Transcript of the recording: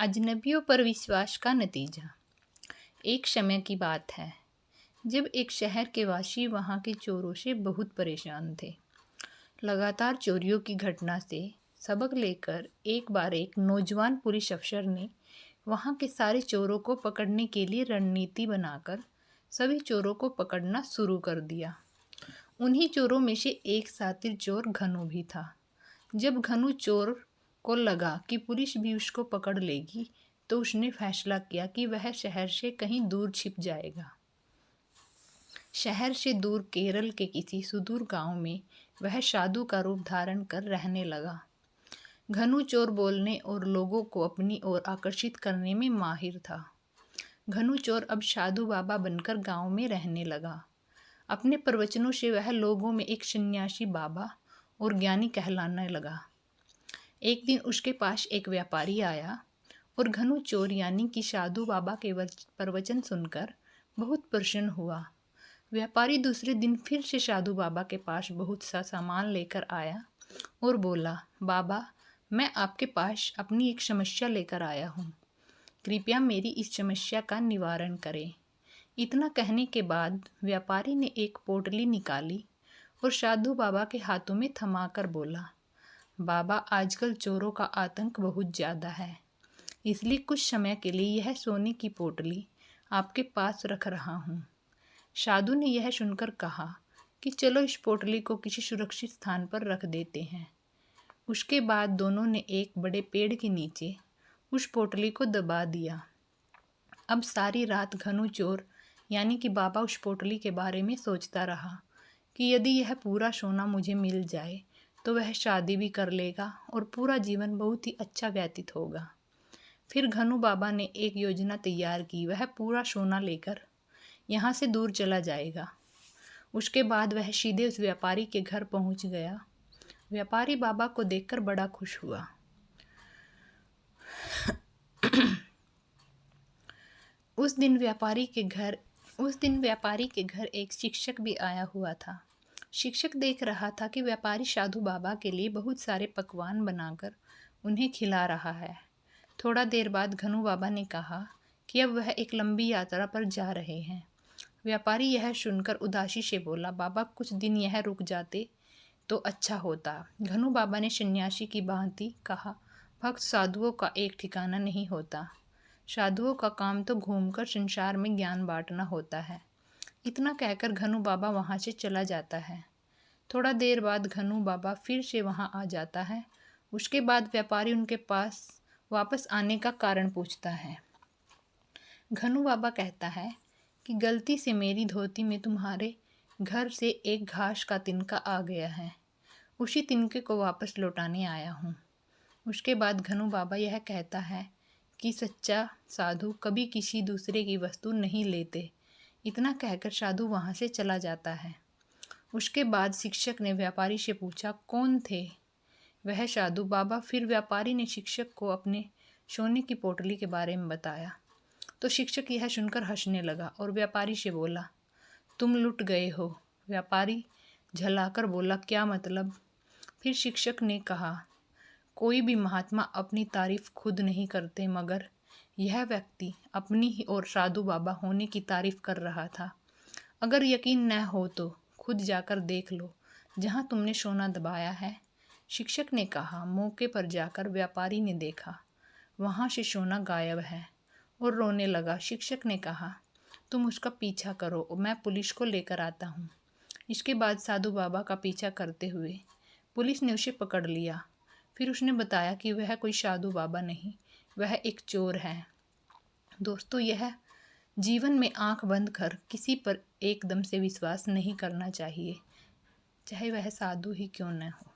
अजनबियों पर विश्वास का नतीजा। एक समय की बात है जब एक शहर के वासी वहां के चोरों से बहुत परेशान थे। लगातार चोरियों की घटना से सबक लेकर एक बार एक नौजवान पुलिस अफसर ने वहां के सारे चोरों को पकड़ने के लिए रणनीति बनाकर सभी चोरों को पकड़ना शुरू कर दिया। उन्हीं चोरों में से एक शातिर चोर घनु भी था। जब घनु चोर को लगा कि पुलिस भी उसको पकड़ लेगी तो उसने फैसला किया कि वह शहर से कहीं दूर छिप जाएगा। शहर से दूर केरल के किसी सुदूर गांव में वह साधु का रूप धारण कर रहने लगा। घनु चोर बोलने और लोगों को अपनी ओर आकर्षित करने में माहिर था। घनु चोर अब साधु बाबा बनकर गांव में रहने लगा। अपने प्रवचनों से वह लोगों में एक सन्यासी बाबा और ज्ञानी कहलाने लगा। एक दिन उसके पास एक व्यापारी आया और घनु चोर यानी कि साधु बाबा के प्रवचन सुनकर बहुत प्रसन्न हुआ। व्यापारी दूसरे दिन फिर से साधु बाबा के पास बहुत सा सामान लेकर आया और बोला, बाबा, मैं आपके पास अपनी एक समस्या लेकर आया हूँ। कृपया मेरी इस समस्या का निवारण करें। इतना कहने के बाद व्यापारी ने एक पोटली निकाली और साधु बाबा के हाथों में थमाकर बोला, बाबा, आजकल चोरों का आतंक बहुत ज़्यादा है, इसलिए कुछ समय के लिए यह सोने की पोटली आपके पास रख रहा हूँ। साधु ने यह सुनकर कहा कि चलो इस पोटली को किसी सुरक्षित स्थान पर रख देते हैं। उसके बाद दोनों ने एक बड़े पेड़ के नीचे उस पोटली को दबा दिया। अब सारी रात घनु चोर यानी कि बाबा उस पोटली के बारे में सोचता रहा कि यदि यह पूरा सोना मुझे मिल जाए तो वह शादी भी कर लेगा और पूरा जीवन बहुत ही अच्छा व्यतीत होगा। फिर घनु बाबा ने एक योजना तैयार की। वह पूरा सोना लेकर यहाँ से दूर चला जाएगा। उसके बाद वह सीधे उस व्यापारी के घर पहुँच गया। व्यापारी बाबा को देखकर बड़ा खुश हुआ। उस दिन व्यापारी के घर एक शिक्षक भी आया हुआ था। शिक्षक देख रहा था कि व्यापारी साधु बाबा के लिए बहुत सारे पकवान बनाकर उन्हें खिला रहा है। थोड़ा देर बाद घनु बाबा ने कहा कि अब वह एक लंबी यात्रा पर जा रहे हैं। व्यापारी यह सुनकर उदासी से बोला, बाबा, कुछ दिन यह रुक जाते तो अच्छा होता। घनु बाबा ने सन्यासी की भांति कहा, भक्त साधुओं का एक ठिकाना नहीं होता। साधुओं का काम तो घूमकर संसार में ज्ञान बांटना होता है। इतना कहकर घनु बाबा वहाँ से चला जाता है। थोड़ा देर बाद घनु बाबा फिर से वहाँ आ जाता है। उसके बाद व्यापारी उनके पास वापस आने का कारण पूछता है। घनु बाबा कहता है कि गलती से मेरी धोती में तुम्हारे घर से एक घास का तिनका आ गया है। उसी तिनके को वापस लौटाने आया हूँ। उसके बाद घनु बाबा यह कहता है कि सच्चा साधु कभी किसी दूसरे की वस्तु नहीं लेते। इतना कहकर साधु वहाँ से चला जाता है। उसके बाद शिक्षक ने व्यापारी से पूछा, कौन थे वह साधु बाबा? फिर व्यापारी ने शिक्षक को अपने सोने की पोटली के बारे में बताया तो शिक्षक यह सुनकर हंसने लगा और व्यापारी से बोला, तुम लुट गए हो। व्यापारी झलाकर बोला, क्या मतलब? फिर शिक्षक ने कहा, कोई भी महात्मा अपनी तारीफ खुद नहीं करते, मगर यह व्यक्ति अपनी ही और साधु बाबा होने की तारीफ कर रहा था। अगर यकीन न हो तो खुद जाकर देख लो जहाँ तुमने सोना दबाया है। शिक्षक ने कहा। मौके पर जाकर व्यापारी ने देखा, वहाँ से सोना गायब है और रोने लगा। शिक्षक ने कहा, तुम उसका पीछा करो, मैं पुलिस को लेकर आता हूँ। इसके बाद साधु बाबा का पीछा करते हुए पुलिस ने उसे पकड़ लिया। फिर उसने बताया कि वह कोई साधु बाबा नहीं, वह एक चोर है। दोस्तों, यह जीवन में आंख बंद कर किसी पर एकदम से विश्वास नहीं करना चाहिए, चाहे वह साधु ही क्यों न हो।